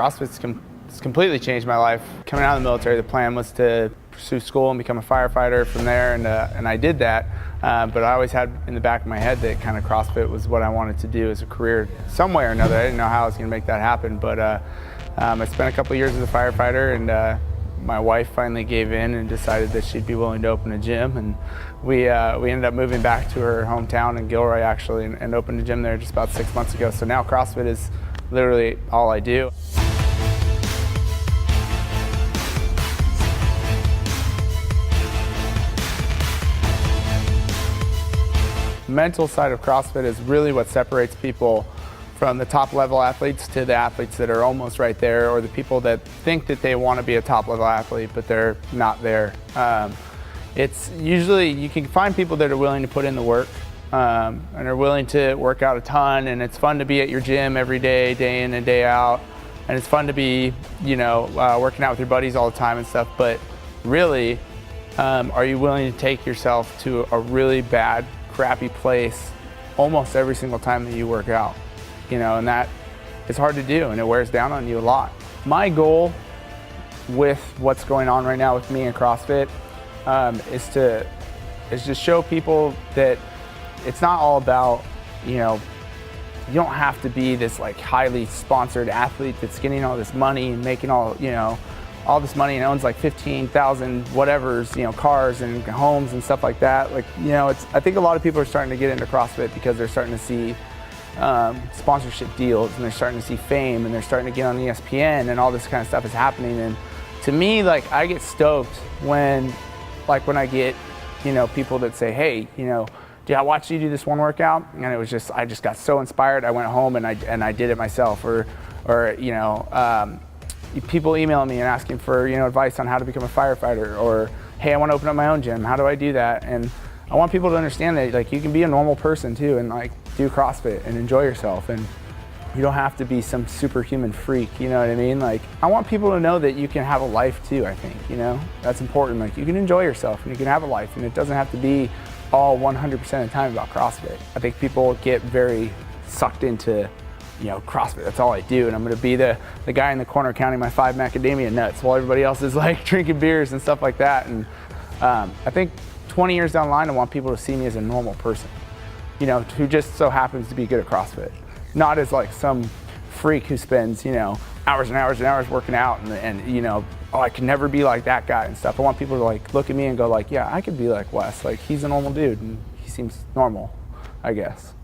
It's completely changed my life. Coming out of the military, the plan was to pursue school and become a firefighter from there, and I did that. But I always had in the back of my head that kind of CrossFit was what I wanted to do as a career some way or another. I didn't know how I was going to make that happen, but I spent a couple of years as a firefighter, and my wife finally gave in and decided that she'd be willing to open a gym, and we ended up moving back to her hometown in Gilroy actually, and opened a gym there just about 6 months ago. So now CrossFit is literally all I do. The mental side of CrossFit is really what separates people from the top level athletes to the athletes that are almost right there, or the people that think that they want to be a top level athlete but they're not there. It's usually, you can find people that are willing to put in the work and are willing to work out a ton, and it's fun to be at your gym every day, day in and day out, and it's fun to be, working out with your buddies all the time and stuff, but really, are you willing to take yourself to a really bad, crappy place almost every single time that you work out? And that is hard to do, and it wears down on you a lot. My goal with what's going on right now with me and CrossFit is to show people that it's not all about, you don't have to be this like highly sponsored athlete that's getting all this money and making all this money and owns like 15,000 whatevers, cars and homes and stuff like that. I think a lot of people are starting to get into CrossFit because they're starting to see sponsorship deals, and they're starting to see fame, and they're starting to get on ESPN, and all this kind of stuff is happening. And to me, I get stoked when I get, people that say, hey, dude, I watched you do this one workout, and it was I just got so inspired. I went home and I did it myself, or people emailing me and asking for advice on how to become a firefighter, or hey, I want to open up my own gym. How do I do that? And I want people to understand that you can be a normal person too, and do CrossFit and enjoy yourself, and you don't have to be some superhuman freak. You know what I mean? I want people to know that you can have a life too. I think that's important. You can enjoy yourself and you can have a life, and it doesn't have to be all 100% of the time about CrossFit. I think people get very sucked into CrossFit, that's all I do, and I'm going to be the guy in the corner counting my 5 macadamia nuts while everybody else is drinking beers and stuff like that. And I think 20 years down the line, I want people to see me as a normal person, who just so happens to be good at CrossFit, not as some freak who spends hours and hours and hours working out and oh, I can never be like that guy and stuff. I want people to look at me and go yeah, I could be like Wes, he's a normal dude and he seems normal, I guess.